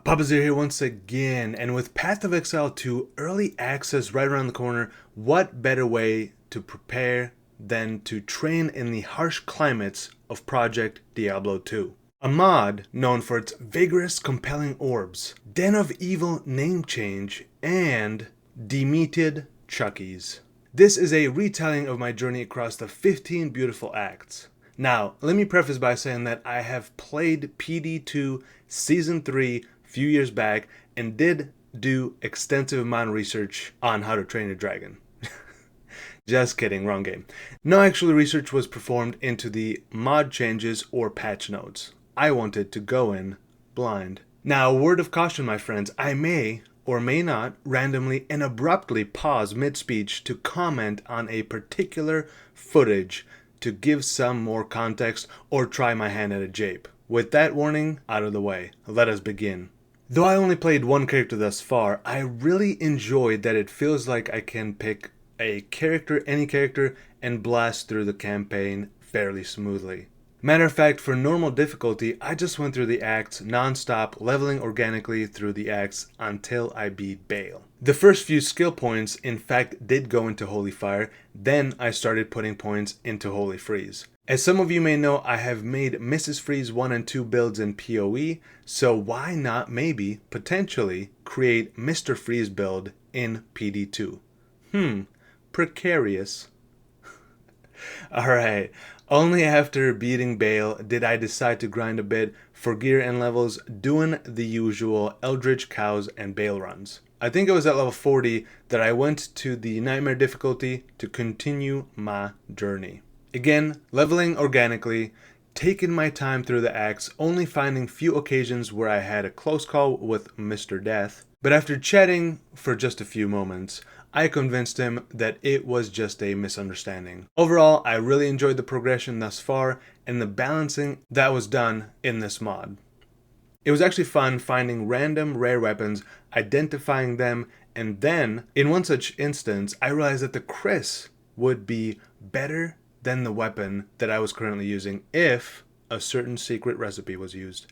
Papa's here once again, and with Path of Exile 2 early access right around the corner, what better way to prepare than to train in the harsh climates of Project Diablo 2. A mod known for its vigorous, compelling orbs, Den of Evil name change, and demeated Chuckies. This is a retelling of my journey across the 15 beautiful acts. Now, let me preface by saying that I have played PD2 Season 3 a few years back and did do extensive amount of research on how to train a dragon. Just kidding, wrong game. No actual research was performed into the mod changes or patch notes. I wanted to go in blind. Now, a word of caution, my friends, I may or may not randomly and abruptly pause mid-speech to comment on a particular footage to give some more context or try my hand at a jape. With that warning out of the way, let us begin. Though I only played one character thus far, I really enjoyed that it feels like I can pick a character, any character, and blast through the campaign fairly smoothly. Matter of fact, for normal difficulty, I just went through the acts non-stop, leveling organically through the acts until I beat Bale. The first few skill points, in fact, did go into Holy Fire, then I started putting points into Holy Freeze. As some of you may know, I have made Mrs. Freeze 1 and 2 builds in PoE, so why not maybe, potentially, create Mr. Freeze build in PD2? Precarious. Alright, only after beating Bale did I decide to grind a bit for gear and levels, doing the usual Eldritch Cows and Bale runs. I think it was at level 40 that I went to the Nightmare difficulty to continue my journey. Again, leveling organically, taking my time through the acts, only finding few occasions where I had a close call with Mr. Death, but after chatting for just a few moments, I convinced him that it was just a misunderstanding. Overall, I really enjoyed the progression thus far and the balancing that was done in this mod. It was actually fun finding random rare weapons, identifying them, and then, in one such instance, I realized that the Chris would be better than the weapon that I was currently using if a certain secret recipe was used.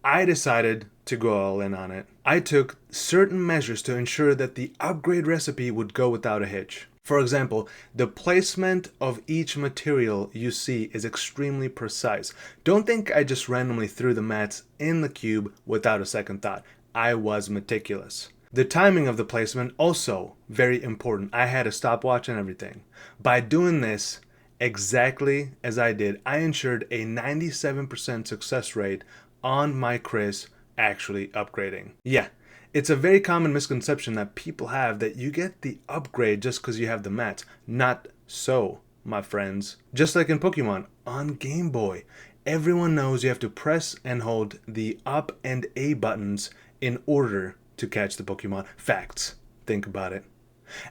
I decided to go all in on it. I took certain measures to ensure that the upgrade recipe would go without a hitch. For example, the placement of each material you see is extremely precise. Don't think I just randomly threw the mats in the cube without a second thought. I was meticulous. The timing of the placement also very important. I had a stopwatch and everything. By doing this exactly as I did, I ensured a 97% success rate on my Chris actually upgrading. Yeah, it's a very common misconception that people have that you get the upgrade just because you have the mats. Not so, my friends. Just like in Pokemon, on Game Boy, everyone knows you have to press and hold the up and A buttons in order to catch the Pokemon. Facts. Think about it.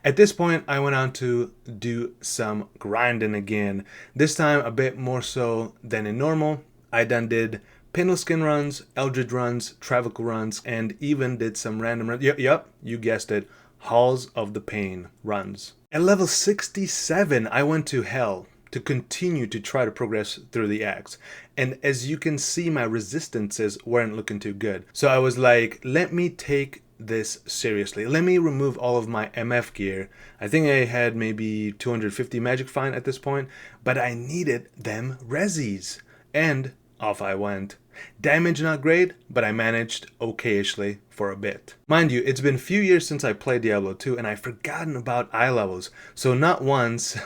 At this point, I went on to do some grinding again. This time a bit more so than in normal. I done did Pindleskin runs, Eldritch runs, Travical runs, and even did some random runs. Yep, you guessed it. Halls of the Pain runs. At level 67, I went to Hell to continue to try to progress through the acts. And as you can see, my resistances weren't looking too good. So I was like, let me take this seriously. Let me remove all of my MF gear. I think I had maybe 250 magic fine at this point, but I needed them resis. And off I went. Damage not great, but I managed okayishly for a bit. Mind you, it's been a few years since I played Diablo 2 and I've forgotten about eye levels, so not once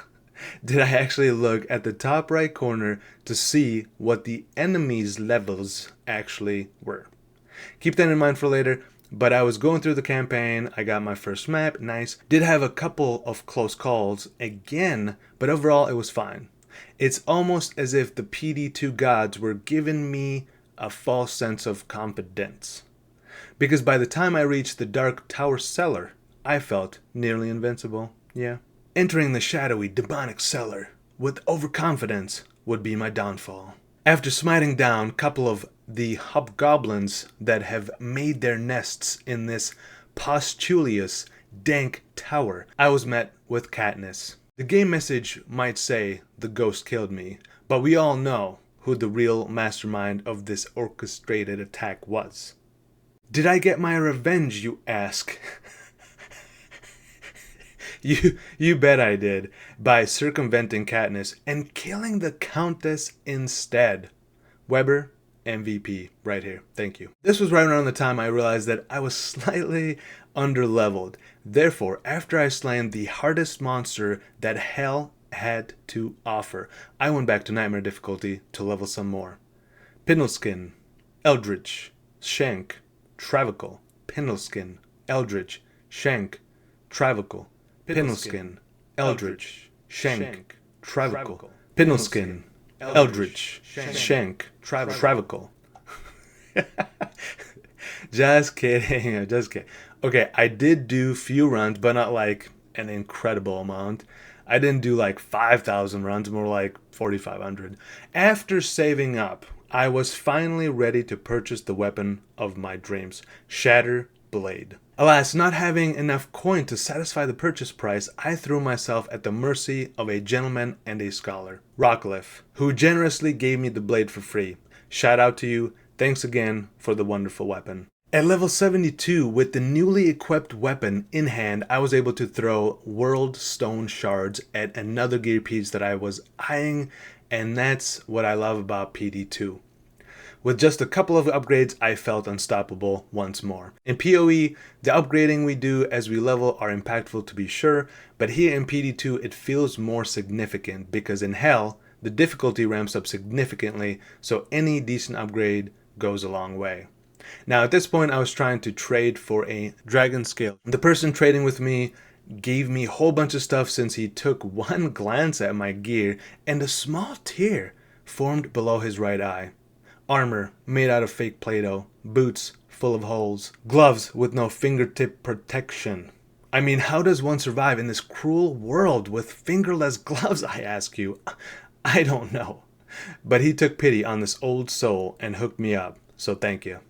did I actually look at the top right corner to see what the enemy's levels actually were. Keep that in mind for later, but I was going through the campaign, I got my first map, nice. Did have a couple of close calls again, but overall it was fine. It's almost as if the PD2 gods were giving me a false sense of confidence. Because by the time I reached the Dark Tower cellar, I felt nearly invincible, yeah. Entering the shadowy, demonic cellar with overconfidence would be my downfall. After smiting down a couple of the hobgoblins that have made their nests in this postulous, dank tower, I was met with Katniss. The game message might say the ghost killed me, but we all know who the real mastermind of this orchestrated attack was. Did I get my revenge, you ask? You bet I did, by circumventing Katniss and killing the Countess instead. Weber, MVP, right here. Thank you. This was right around the time I realized that I was slightly underleveled. Therefore, after I slain the hardest monster that hell had to offer, I went back to Nightmare difficulty to level some more. Pinnelskin, Eldritch, Shank, Travical, Pinnelskin, Eldritch, Shank, Travical, Pinnelskin, Eldritch, Shank, Travical, Pinnelskin, Eldritch, Shank, Travical. Just kidding, just kidding. Okay, I did do few runs, but not like an incredible amount. I didn't do like 5,000 runs, more like 4,500. After saving up, I was finally ready to purchase the weapon of my dreams, Shatter Blade. Alas, not having enough coin to satisfy the purchase price, I threw myself at the mercy of a gentleman and a scholar, Rockcliffe, who generously gave me the blade for free. Shout out to you. Thanks again for the wonderful weapon. At level 72, with the newly equipped weapon in hand, I was able to throw World Stone Shards at another gear piece that I was eyeing, and that's what I love about PD2. With just a couple of upgrades, I felt unstoppable once more. In PoE, the upgrading we do as we level are impactful to be sure, but here in PD2 it feels more significant because in Hell, the difficulty ramps up significantly, so any decent upgrade goes a long way. Now at this point I was trying to trade for a dragon scale. The person trading with me gave me a whole bunch of stuff since he took one glance at my gear and a small tear formed below his right eye. Armor made out of fake Play-Doh, boots full of holes, gloves with no fingertip protection. I mean, how does one survive in this cruel world with fingerless gloves, I ask you? I don't know. But he took pity on this old soul and hooked me up, so thank you.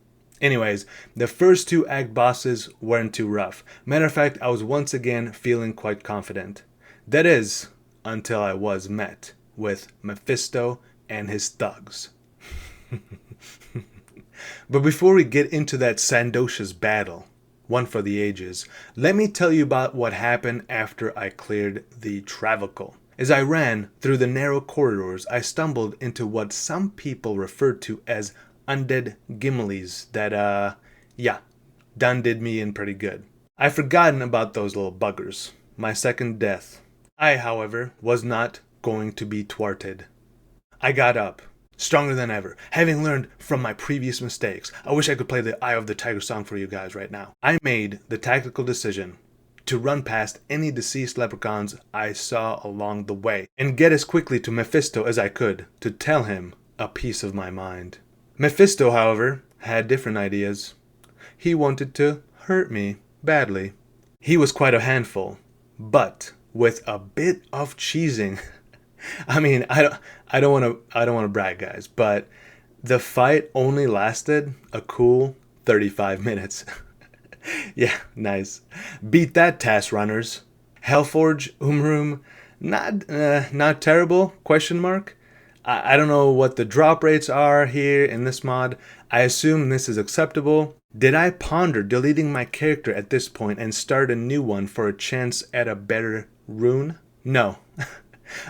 Anyways, the first two act bosses weren't too rough. Matter of fact, I was once again feeling quite confident. That is, until I was met with Mephisto and his thugs. But before we get into that Sandocious battle, one for the ages, let me tell you about what happened after I cleared the Travical. As I ran through the narrow corridors, I stumbled into what some people refer to as undead Gimlis that, done did me in pretty good. I've forgotten about those little buggers. My second death. I, however, was not going to be thwarted. I got up, stronger than ever, having learned from my previous mistakes. I wish I could play the Eye of the Tiger song for you guys right now. I made the tactical decision to run past any deceased leprechauns I saw along the way and get as quickly to Mephisto as I could to tell him a piece of my mind. Mephisto, however, had different ideas. He wanted to hurt me badly. He was quite a handful, but with a bit of cheesing. I mean, I don't want to brag, guys, but the fight only lasted a cool 35 minutes. Yeah, nice. Beat that, task runners. Hellforge, Umrum, not terrible? Question mark. I don't know what the drop rates are here in this mod. I assume this is acceptable. Did I ponder deleting my character at this point and start a new one for a chance at a better rune? No.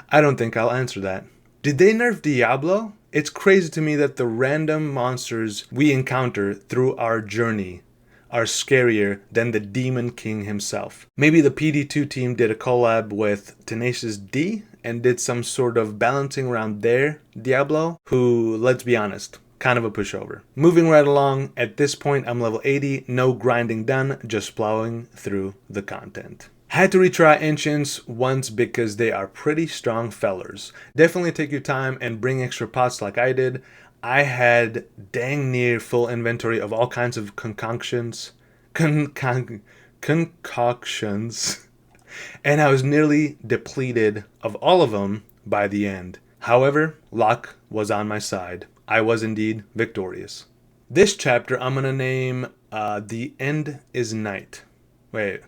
I don't think I'll answer that. Did they nerf Diablo? It's crazy to me that the random monsters we encounter through our journey are scarier than the Demon King himself. Maybe the PD2 team did a collab with Tenacious D and did some sort of balancing around their Diablo, who, let's be honest, kind of a pushover. Moving right along, at this point I'm level 80, no grinding done, just plowing through the content. Had to retry Ancients once because they are pretty strong fellers. Definitely take your time and bring extra pots like I did. I had dang near full inventory of all kinds of concoctions. Concoctions. And I was nearly depleted of all of them by the end. However, luck was on my side. I was indeed victorious. This chapter I'm going to name The End is Night. Wait.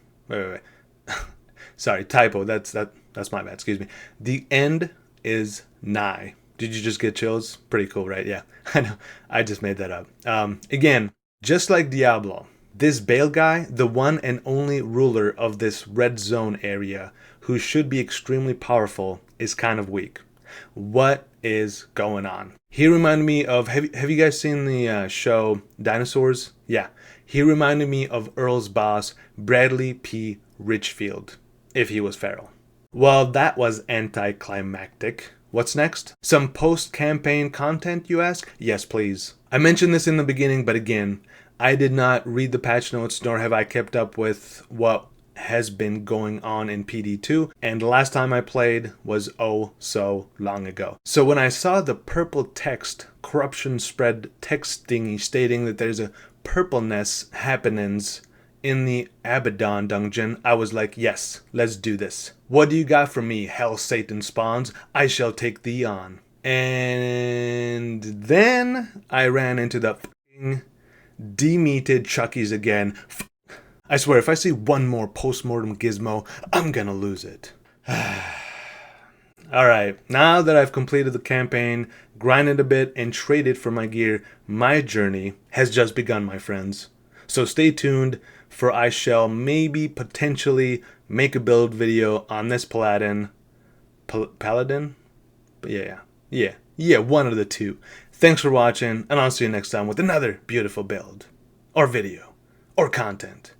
Sorry, typo. That's my bad. Excuse me. The end is nigh. Did you just get chills? Pretty cool, right? Yeah, I know. I just made that up. Again, just like Diablo, this Bale guy, the one and only ruler of this red zone area, who should be extremely powerful, is kind of weak. What is going on? He reminded me of, have you guys seen the show Dinosaurs? Yeah. He reminded me of Earl's boss, Bradley P. Richfield, if he was feral. Well, that was anticlimactic. What's next? Some post-campaign content, you ask? Yes, please. I mentioned this in the beginning, but again, I did not read the patch notes, nor have I kept up with what has been going on in PD2, and the last time I played was oh so long ago. So when I saw the purple text, corruption spread text thingy stating that there's a purpleness happenings in the Abaddon dungeon, I was like, yes, let's do this. What do you got for me, hell Satan spawns? I shall take thee on. And then I ran into the f***ing demeated Chuckies again. I swear, if I see one more postmortem gizmo, I'm gonna lose it. Alright, now that I've completed the campaign, grinded a bit, and traded for my gear, my journey has just begun, my friends. So stay tuned, for I shall maybe potentially make a build video on this Paladin. Paladin? Yeah, one of the two. Thanks for watching, and I'll see you next time with another beautiful build, or video, or content.